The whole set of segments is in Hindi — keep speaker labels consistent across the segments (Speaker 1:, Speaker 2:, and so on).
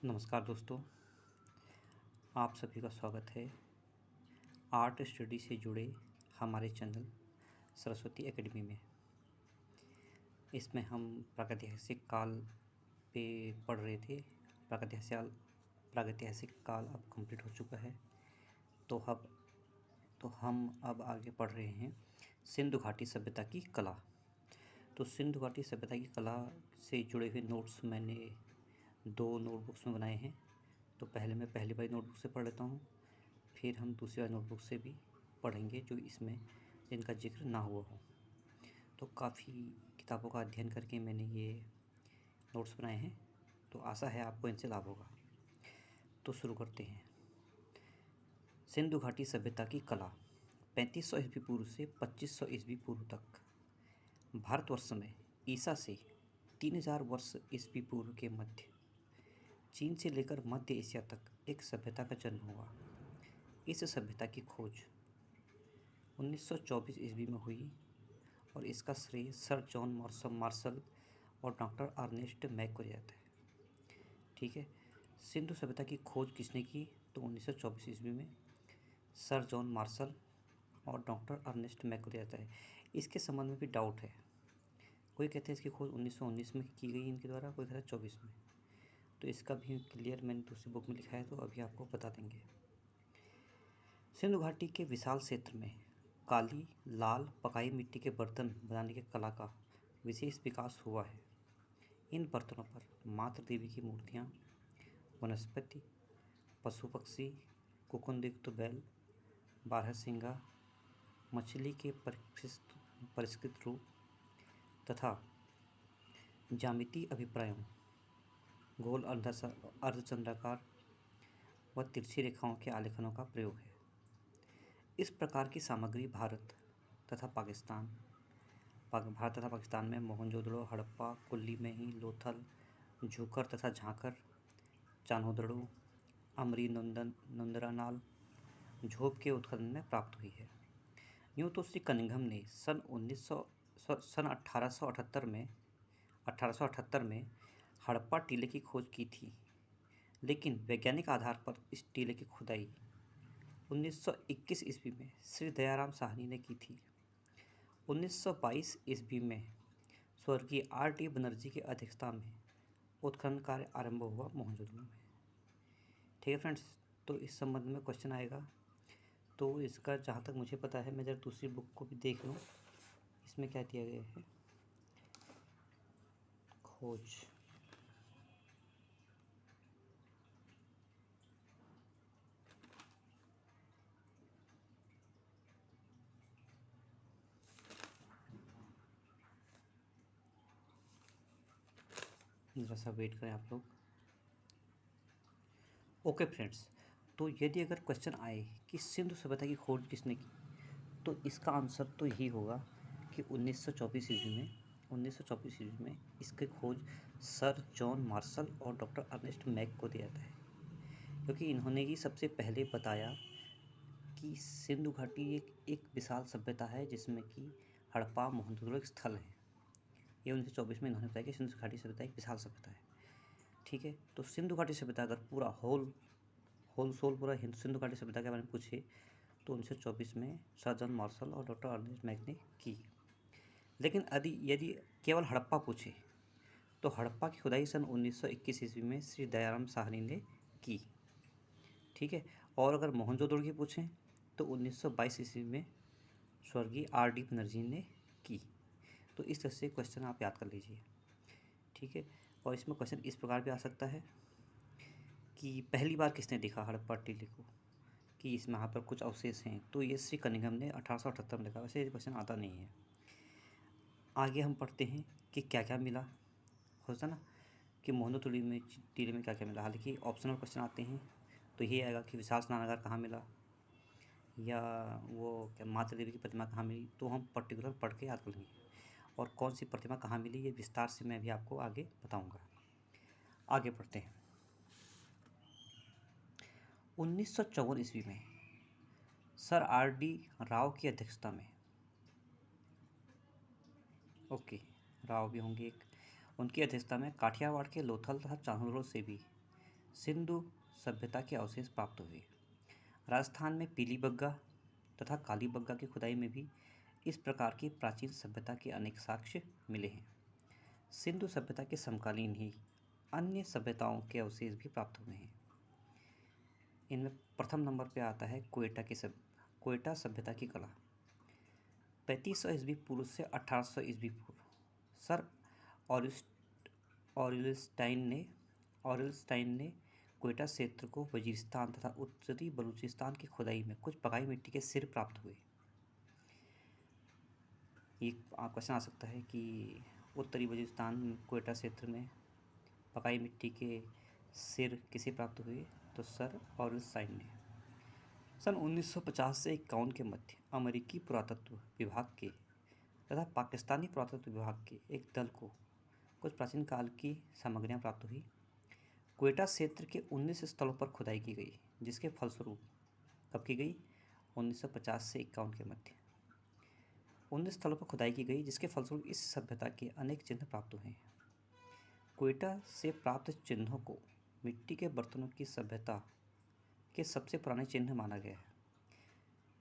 Speaker 1: नमस्कार दोस्तों, आप सभी का स्वागत है आर्ट स्टडी से जुड़े हमारे चैनल सरस्वती एकेडमी में। इसमें हम प्रागैतिहासिक काल पे पढ़ रहे थे। प्रागैतिहासिक काल अब कंप्लीट हो चुका है, तो हम अब आगे पढ़ रहे हैं सिंधु घाटी सभ्यता की कला। तो सिंधु घाटी सभ्यता की कला से जुड़े हुए नोट्स मैंने 2 नोटबुक्स में बनाए हैं। तो पहले मैं पहली वाली नोटबुक से पढ़ लेता हूँ, फिर हम दूसरी वाली नोटबुक से भी पढ़ेंगे जो इसमें जिनका जिक्र ना हुआ हो। तो काफ़ी किताबों का अध्ययन करके मैंने ये नोट्स बनाए हैं, तो आशा है आपको इनसे लाभ होगा। तो शुरू करते हैं। सिंधु घाटी सभ्यता की कला 3500 ईस्वी पूर्व से 2500 ईस्वी पूर्व तक भारतवर्ष में ईसा से 3000 वर्ष ईस्वी पूर्व के मध्य चीन से लेकर मध्य एशिया तक एक सभ्यता का जन्म हुआ। इस सभ्यता की खोज 1924 ईस्वी में हुई और इसका श्रेय सर जॉन मार्शल और डॉक्टर अर्नेस्ट मैक को जाता है। ठीक है, सिंधु सभ्यता की खोज किसने की? तो 1924 ईस्वी में सर जॉन मार्शल और डॉक्टर अर्नेस्ट मैक को जाता है। इसके संबंध में भी डाउट है। कोई कहते हैं इसकी खोज 1919 में की गई इनके द्वारा, कोई कहता है 24 में। तो इसका भी क्लियर मैंने दूसरी बुक में लिखा है, तो अभी आपको बता देंगे। सिंधु घाटी के विशाल क्षेत्र में काली लाल पकाई मिट्टी के बर्तन बनाने की कला का विशेष विकास हुआ है। इन बर्तनों पर मातृ देवी की मूर्तियाँ, वनस्पति, पशु पक्षी, कुकुंदयुक्त बैल, बारहसिंगा, मछली के परिष्कृत रूप तथा ज्यामितीय अभिप्रायों, गोल अर्धचंद्राकार व तिरछी रेखाओं के आलेखनों का प्रयोग है। इस प्रकार की सामग्री भारत तथा पाकिस्तान में मोहनजोदड़ो, हड़प्पा, कुल्ली में ही लोथल, झूकर तथा झांकर, चान्होदड़ो, अमरी नंदरानाल, झोप के उत्खनन में प्राप्त हुई है। यूँ तो श्री कनिंघम ने सन 1878 में हड़प्पा टीले की खोज की थी, लेकिन वैज्ञानिक आधार पर इस टीले की खुदाई 1921 ईस्वी में श्री दयाराम साहनी ने की थी। 1922 ईस्वी में स्वर्गीय R.D. बनर्जी की अध्यक्षता में उत्खनन कार्य आरंभ हुआ मोहनजोदड़ो में। ठीक है फ्रेंड्स, तो इस संबंध में क्वेश्चन आएगा। तो इसका जहाँ तक मुझे पता है, मैं जरा दूसरी बुक को भी देख लूँ, इसमें क्या दिया गया है। खोज जरा सा वेट करें आप लोग। ओके फ्रेंड्स, तो यदि अगर क्वेश्चन आए कि सिंधु सभ्यता की खोज किसने की, तो इसका आंसर तो यही होगा कि 1924 ईस्वी में इसकी खोज सर जॉन मार्शल और डॉक्टर अर्नेस्ट मैक को दिया जाता है, क्योंकि इन्होंने ही सबसे पहले बताया कि सिंधु घाटी एक विशाल सभ्यता है जिसमें कि हड़प्पा मोहनजोदड़ो एक स्थल है। ये 1924 में इन्होंने बताया कि सिंधु घाटी सभ्यता एक विशाल सभ्यता है। ठीक है, तो सिंधु घाटी सभ्यता अगर पूरा पूरा सिंधु घाटी सभ्यता के बारे में पूछे तो 1924 में सर जॉन मार्शल और डॉक्टर अर्नेस्ट मैक ने की। लेकिन यदि केवल हड़प्पा पूछे तो हड़प्पा की खुदाई सन 1921 ईस्वी में श्री दयाराम साहनी ने की। ठीक है, और अगर मोहनजोदड़ो की पूछें तो 1922 ईस्वी में स्वर्गीय R.D. बनर्जी ने की। तो इस तरह से क्वेश्चन आप याद कर लीजिए। ठीक है, और इसमें क्वेश्चन इस प्रकार भी आ सकता है कि पहली बार किसने देखा हड़प्पा टीले को, कि इसमें यहाँ पर कुछ अवशेष हैं, तो ये श्री कनिंघम ने 1878 में देखा। वैसे ये क्वेश्चन आता नहीं है। आगे हम पढ़ते हैं कि क्या क्या मिला। होता ना कि मोहनजोदड़ो टीले में क्या क्या मिला। हालांकि ऑप्शनल क्वेश्चन आते हैं तो यही आएगा कि विशाल स्नानागार कहाँ मिला, या वो क्या मातृ देवी की प्रतिमा कहाँ मिली। तो हम पर्टिकुलर पढ़ के याद कर लेंगे, और कौन सी प्रतिमा कहाँ मिली ये विस्तार से मैं भी आपको आगे बताऊंगा। आगे पढ़ते हैं। 1954 ईस्वी में सर R.D. राव की अध्यक्षता में, ओके राव भी होंगे एक, उनकी अध्यक्षता में काठियावाड़ के लोथल तथा चान्होदड़ो से भी सिंधु सभ्यता के अवशेष प्राप्त हुए। राजस्थान में पीली बग्गा तथा काली बग्गा की खुदाई में भी इस प्रकार की प्राचीन सभ्यता के अनेक साक्ष्य मिले हैं। सिंधु सभ्यता के समकालीन ही अन्य सभ्यताओं के अवशेष भी प्राप्त हुए हैं। इनमें प्रथम नंबर पर आता है क्वेटा सभ्यता की कला। 3500 ईस्वी पूर्व से 1800 ईस्वी पूर्व सर ऑरिलस्टाइन ने क्वेटा क्षेत्र को वजीरिस्तान तथा उत्तरी बलूचिस्तान की खुदाई में कुछ पकाई मिट्टी के सिर प्राप्त हुए। एक क्वेश्चन आ सकता है कि उत्तरी बलूचिस्तान क्वेटा क्षेत्र में पकाई मिट्टी के सिर किसे प्राप्त हुए, तो सर ऑरिलस्टाइन ने। सन 1950 से 51 के मध्य अमेरिकी पुरातत्व विभाग के तथा पाकिस्तानी पुरातत्व विभाग के एक दल को कुछ प्राचीन काल की सामग्रियां प्राप्त हुई। क्वेटा क्षेत्र के 19 स्थलों पर खुदाई की गई, जिसके फलस्वरूप कब की गई, 1950 से 51 के मध्य 19 स्थलों पर खुदाई की गई, जिसके फलस्वरूप इस सभ्यता के अनेक चिन्ह प्राप्त हुए हैं। क्वेटा से प्राप्त चिन्हों को मिट्टी के बर्तनों की सभ्यता के सबसे पुराने चिन्ह माना गया है।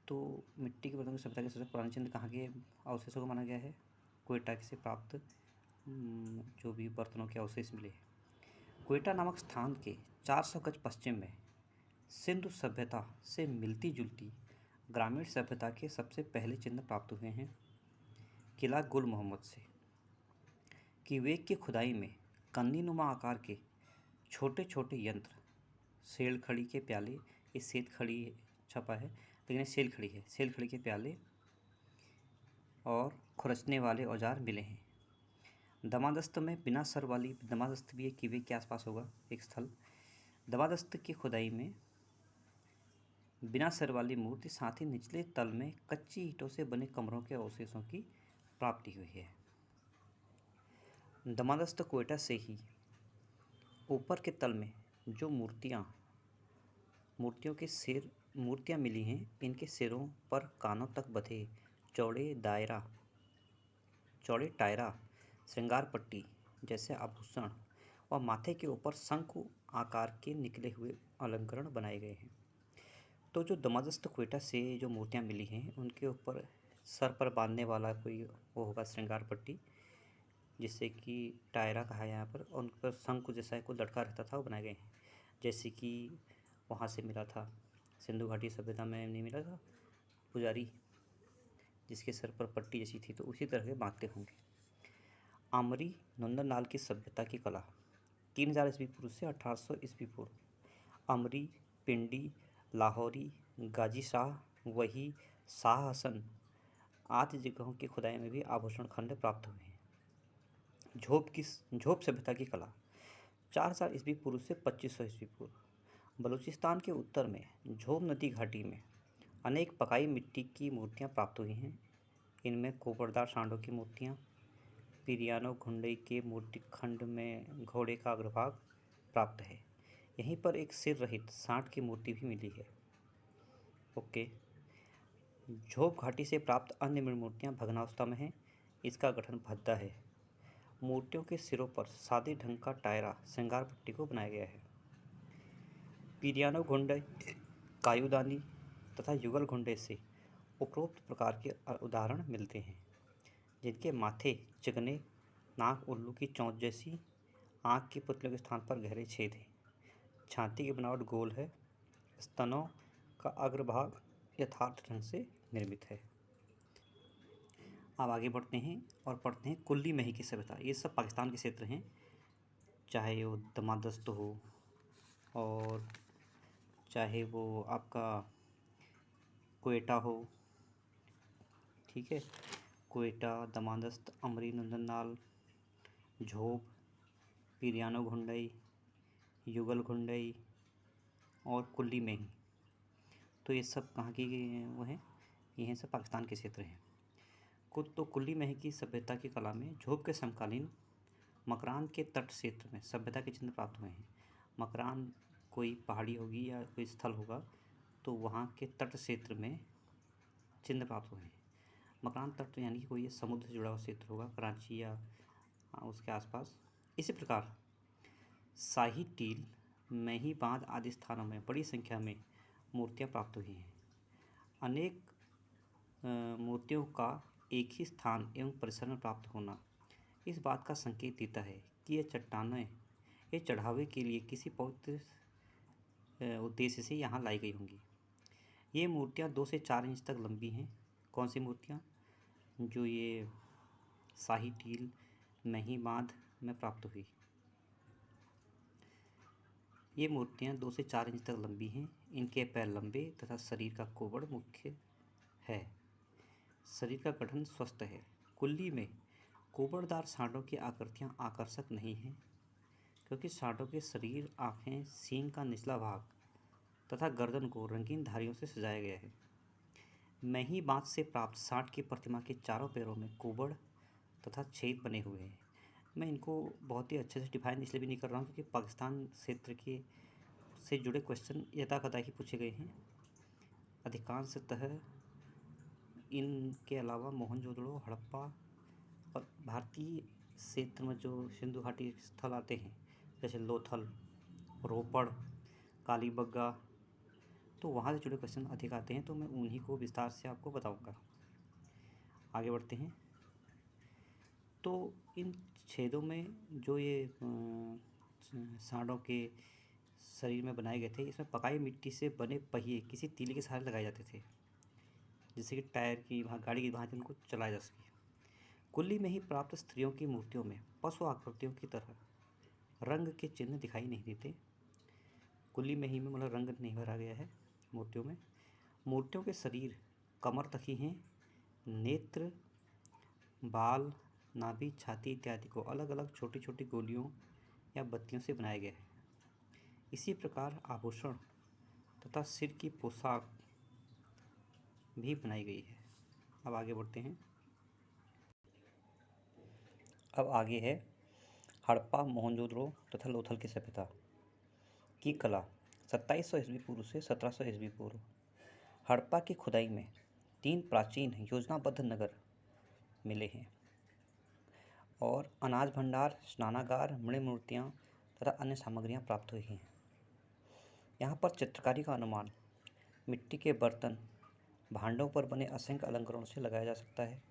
Speaker 1: तो मिट्टी के बर्तनों की सभ्यता के सबसे पुराने चिन्ह कहाँ के अवशेषों को माना गया है, क्वेटा से प्राप्त जो भी बर्तनों के अवशेष मिले हैं। क्वेटा नामक स्थान के 400 गज पश्चिम में सिंधु सभ्यता से मिलती जुलती ग्रामीण सभ्यता के सबसे पहले चिन्ह प्राप्त हुए हैं किला गुल मोहम्मद से। किवेक की खुदाई में कन्नीनुमा आकार के छोटे छोटे यंत्र, सेल खड़ी के प्याले, ये सेत खड़ी छपा है लेकिन सेल खड़ी है, सेल खड़ी के प्याले और खुरचने वाले औजार मिले हैं। दमादस्त में बिना सर वाली, दमादस्त भी एक किवेक के आसपास होगा एक स्थल, दमादस्त की खुदाई में बिना सर वाली मूर्ति, साथ ही निचले तल में कच्ची ईंटों से बने कमरों के अवशेषों की प्राप्ति हुई है। दमादस्त क्वेटा से ही ऊपर के तल में जो मूर्तियाँ मिली हैं, इनके सिरों पर कानों तक बंधे चौड़े टायरा श्रृंगार पट्टी जैसे आभूषण और माथे के ऊपर शंकु आकार के निकले हुए अलंकरण बनाए गए हैं। तो जो दमादस्त क्वेटा से जो मूर्तियाँ मिली हैं, उनके ऊपर सर पर बांधने वाला कोई वो होगा श्रृंगार पट्टी, जिससे कि टायरा कहा है यहाँ पर, और उन पर शंकु जैसा कोई लटका रहता था, वो बनाए गए हैं। जैसे कि वहाँ से मिला था सिंधु घाटी सभ्यता में नहीं मिला था पुजारी जिसके सर पर पट्टी जैसी थी, तो उसी तरह के बांधते होंगे। आमरी नंदनलाल की सभ्यता की कला 3000 ईस्वी पूर्व से 1800 ईस्वी पूर्व। अमरी, पिंडी, लाहौरी, गाजी शाह, वही, शाह हसन आदि जगहों की खुदाई में भी आभूषण खंड प्राप्त हुए हैं। झोप सभ्यता की कला 4000 ईस्वी पूर्व से 2500 ईस्वी पूर्व। बलूचिस्तान के उत्तर में झोप नदी घाटी में अनेक पकाई मिट्टी की मूर्तियाँ प्राप्त हुई हैं। इनमें कोपरदार सांडों की मूर्तियाँ, पिरियानो घुंडई के मूर्ति खंड में घोड़े का अग्रभाग प्राप्त है। यहीं पर एक सिर रहित सांड की मूर्ति भी मिली है। ओके, झोप घाटी से प्राप्त अन्य मूर्तियाँ भग्नावस्था में हैं। इसका गठन भद्दा है। मूर्तियों के सिरों पर सादे ढंग का टायरा श्रृंगार पट्टी को बनाया गया है। पिरियानो घुंडई, कायुदानी तथा युगल घुंडे से उपरोक्त प्रकार के उदाहरण मिलते हैं, जिनके माथे चिकने, नाक उल्लू की चोंच जैसी, आँख के पुतलों के स्थान पर गहरे छेद हैं, छाती की बनावट गोल है, स्तनों का अग्रभाग यथार्थ ढंग से निर्मित है। अब आगे बढ़ते हैं और पढ़ते हैं कुल्ली मही की सभ्यता। ये सब पाकिस्तान के क्षेत्र हैं, चाहे वो दमादस्त हो और चाहे वो आपका क्वेटा हो, ठीक है, क्वेटा, दमादस्त, अमरी नंदनलाल, झोप, पिरियानो घुंडई, युगल घुंडई और कुल्ली मही। तो ये सब कहाँ की वो हैं, ये सब पाकिस्तान के क्षेत्र हैं। तो कुल्ली मही की सभ्यता की कला में झोप के समकालीन मकरान के तट क्षेत्र में सभ्यता के चिन्ह प्राप्त हुए हैं। मकरान कोई पहाड़ी होगी या कोई स्थल होगा, तो वहाँ के तट क्षेत्र में चिन्ह प्राप्त हुए हैं। मकरान तट यानी कि कोई समुद्र से जुड़ा हुआ क्षेत्र होगा, कराची या उसके आसपास। इसी प्रकार शाही टील, मही बांध आदि स्थानों में बड़ी संख्या में मूर्तियाँ प्राप्त हुई हैं। अनेक मूर्तियों का एक ही स्थान एवं परिसर में प्राप्त होना इस बात का संकेत देता है कि ये चट्टानें ये चढ़ावे के लिए किसी पवित्र उद्देश्य से यहाँ लाई गई होंगी। ये मूर्तियाँ 2 से 4 इंच तक लंबी हैं। कौन सी मूर्तियाँ? जो ये शाही टील मही बांध में प्राप्त हुई। ये मूर्तियाँ 2 से 4 इंच तक लंबी हैं। इनके पैर लंबे तथा शरीर का कोबड़ मुख्य है। शरीर का गठन स्वस्थ है। कुल्ली में कोबड़दार सांडों की आकृतियाँ आकर्षक नहीं हैं, क्योंकि सांडों के शरीर, आँखें, सींग का निचला भाग तथा गर्दन को रंगीन धारियों से सजाया गया है। मही बाँध से प्राप्त सांड की प्रतिमा के चारों पैरों में कोबड़ तथा छेद बने हुए हैं। मैं इनको बहुत ही अच्छे से डिफाइन इसलिए भी नहीं कर रहा हूँ क्योंकि पाकिस्तान क्षेत्र के से जुड़े क्वेश्चन यथाकथा ही पूछे गए हैं। अधिकांशतः इनके अलावा मोहनजोदड़ो, हड़प्पा और भारतीय क्षेत्र में जो सिंधु घाटी स्थल आते हैं जैसे लोथल, रोपड़, कालीबंगा, तो वहाँ से जुड़े क्वेश्चन अधिक आते हैं, तो मैं उन्हीं को विस्तार से आपको बताऊंगा। आगे बढ़ते हैं। तो इन छेदों में जो ये सांडों के शरीर में बनाए गए थे, इसमें पकाई मिट्टी से बने पहिए किसी तीली के सहारे लगाए जाते थे, जिससे कि टायर की गाड़ी की भांति उनको चलाया जा सके। कुल्ली में ही प्राप्त स्त्रियों की मूर्तियों में पशु आकृतियों की तरह रंग के चिन्ह दिखाई नहीं देते। कुल्ली में ही में मतलब रंग नहीं भरा गया है मूर्तियों में। मूर्तियों के शरीर कमर तक ही हैं। नेत्र, बाल, नाभि, छाती इत्यादि को अलग अलग छोटी छोटी गोलियों या बत्तियों से बनाया गया है। इसी प्रकार आभूषण तथा सिर की पोशाक भी बनाई गई है। अब आगे बढ़ते हैं। अब आगे है हड़प्पा, मोहनजोदड़ो तथा लोथल की सभ्यता की कला 2700 ईस्वी पूर्व से 1700 ईस्वी पूर्व। हड़प्पा की खुदाई में 3 प्राचीन योजनाबद्ध नगर मिले हैं और अनाज भंडार, स्नानागार, मणिमूर्तियाँ तथा अन्य सामग्रियाँ प्राप्त हुई हैं। यहाँ पर चित्रकारी का अनुमान मिट्टी के बर्तन, भांडों पर बने असंख्य अलंकरणों से लगाया जा सकता है।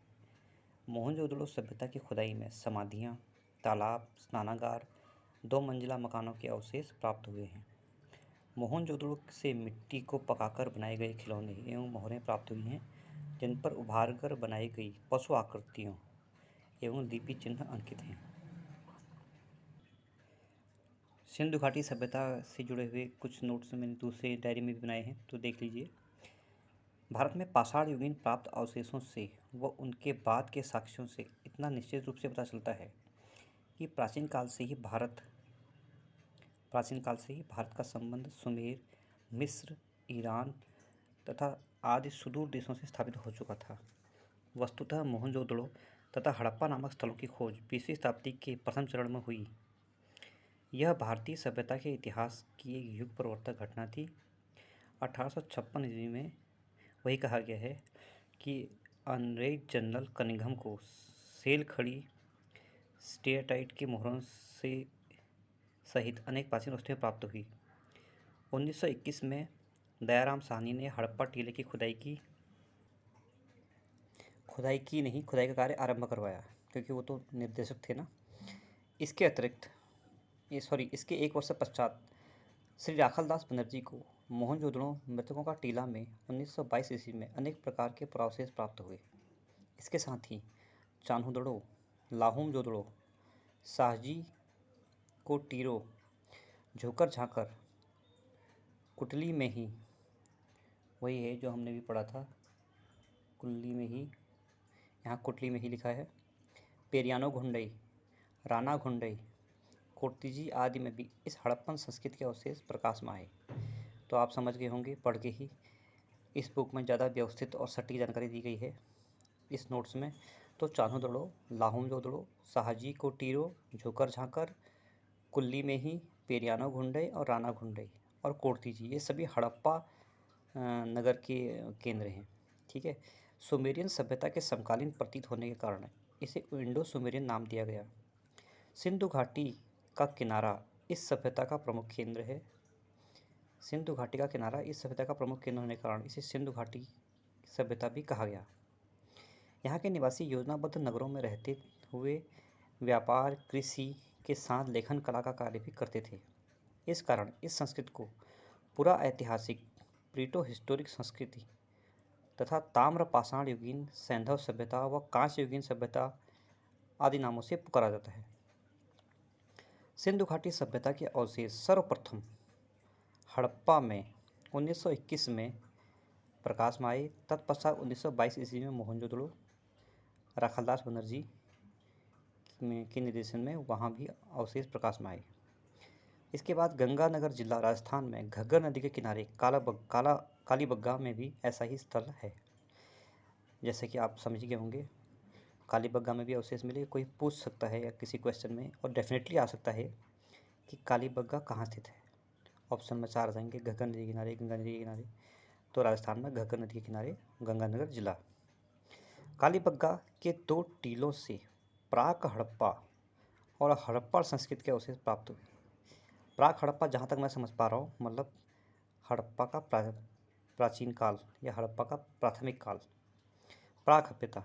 Speaker 1: मोहनजोदड़ो सभ्यता की खुदाई में समाधियाँ, तालाब, स्नानागार, 2 मंजिला मकानों के अवशेष प्राप्त हुए हैं। मोहनजोदड़ो से मिट्टी को पकाकर बनाए गए खिलौने एवं मोहरें प्राप्त हुई हैं, जिन पर उभारकर बनाई गई पशु आकृतियों एवं लिपि चिन्ह अंकित हैं। सिंधु घाटी सभ्यता से जुड़े हुए कुछ नोट्स मैंने दूसरे डायरी में भी बनाए हैं, तो देख लीजिए। भारत में पाषाण युगीन प्राप्त अवशेषों से व उनके बाद के साक्ष्यों से इतना निश्चित रूप से पता चलता है कि प्राचीन काल से ही भारत का संबंध सुमेर, मिस्र, ईरान तथा आदि सुदूर देशों से स्थापित हो चुका था। वस्तुतः मोहनजोदड़ो तथा हड़प्पा नामक स्थलों की खोज 20वीं शताब्दी के प्रथम चरण में हुई। यह भारतीय सभ्यता के इतिहास की एक युग परिवर्तक घटना थी। 1856 ईस्वी में वही कहा गया है कि अंग्रेज जनरल कनिंघम को सेल खड़ी स्टेटाइट की मोहरों से सहित अनेक प्राचीन वस्तुएं प्राप्त हुई। 1921 में दयाराम साहनी ने हड़प्पा टीले की खुदाई का कार्य आरंभ करवाया, क्योंकि वो तो निर्देशक थे ना। इसके अतिरिक्त इसके 1 वर्ष पश्चात श्री राखलदास बनर्जी को मोहनजोदड़ो मृतकों का टीला में 1922 ईस्वी में अनेक प्रकार के पुरावशेष प्राप्त हुए। इसके साथ ही चान्होदड़ो, लाहुम जोदड़ो, शाहजी को टीरो, झोकर झांकर, कुटली में ही, वही है जो हमने भी पढ़ा था, कुल्ली में ही, यहाँ कुटली में ही लिखा है, पेरियानो घुंडई, राना घुंडई, कोर्तिजी आदि में भी इस हड़प्पन संस्कृति के अवशेष प्रकाश में आए। तो आप समझ गए होंगे पढ़ के ही, इस बुक में ज़्यादा व्यवस्थित और सटीक जानकारी दी गई है इस नोट्स में। तो चान्होदड़ो, लाहुम जोदड़ो, शाहजी को टीरो, झोकर झांकर, कुल्ली में ही, पेरियानो घुंडई और राना घुंडई और कोर्तिजी, ये सभी हड़प्पा नगर के केंद्र हैं। ठीक है। सुमेरियन सभ्यता के समकालीन प्रतीत होने के कारण इसे इंडो सुमेरियन नाम दिया गया। सिंधु घाटी का किनारा इस सभ्यता का प्रमुख केंद्र है। सिंधु घाटी का किनारा इस सभ्यता का प्रमुख केंद्र होने के कारण इसे सिंधु घाटी सभ्यता भी कहा गया। यहाँ के निवासी योजनाबद्ध नगरों में रहते हुए व्यापार, कृषि के साथ लेखन कला का कार्य भी करते थे। इस कारण इस संस्कृति को पुरा ऐतिहासिक प्रीटो हिस्टोरिक संस्कृति तथा ताम्र पाषाण युगीन सैंधव सभ्यता व कांस्य युगीन सभ्यता आदि नामों से पुकारा जाता है। सिंधु घाटी सभ्यता के अवशेष सर्वप्रथम हड़प्पा में 1921 में प्रकाश में आए। तत्पश्चात 1922 ईस्वी में मोहनजोदड़ो राखालदास बनर्जी के निर्देशन में वहाँ भी अवशेष प्रकाश में आए। इसके बाद गंगानगर जिला राजस्थान में घग्गर नदी के किनारे कालीबंगा में भी ऐसा ही स्थल है। जैसे कि आप समझ गए होंगे, कालीबंगा में भी अवशेष मिले। कोई पूछ सकता है या किसी क्वेश्चन में, और डेफिनेटली आ सकता है कि कालीबंगा कहाँ स्थित है। ऑप्शन में 4 आ जाएंगे, घग्गर नदी के किनारे, गंगा नदी के किनारे। तो राजस्थान में घग्गर नदी के किनारे गंगानगर जिला। कालीबंगा के 2 टीलों से प्राक हड़प्पा और हड़प्पा संस्कृति के अवशेष प्राप्त हुए। प्राक हड़प्पा, जहाँ तक मैं समझ पा रहा हूँ, मतलब हड़प्पा का प्राचीन काल या हड़प्पा का प्राथमिक काल। प्राक सभ्यता,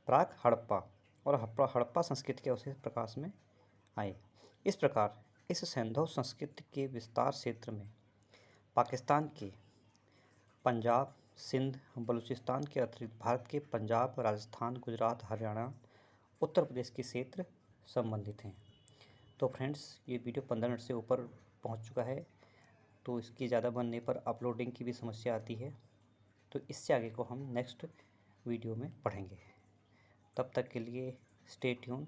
Speaker 1: प्राक हड़प्पा और हड़प्पा संस्कृति के अवशेष प्रकाश में आए। इस प्रकार इस सैंधव संस्कृति के विस्तार क्षेत्र में पाकिस्तान के पंजाब, सिंध, बलूचिस्तान के अतिरिक्त भारत के पंजाब, राजस्थान, गुजरात, हरियाणा, उत्तर प्रदेश के क्षेत्र संबंधित हैं। तो फ्रेंड्स, ये वीडियो 15 मिनट से ऊपर पहुंच चुका है, तो इसकी ज़्यादा बनने पर अपलोडिंग की भी समस्या आती है। तो इससे आगे को हम नेक्स्ट वीडियो में पढ़ेंगे। तब तक के लिए स्टे ट्यून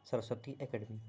Speaker 1: सरस्वती एकेडमी।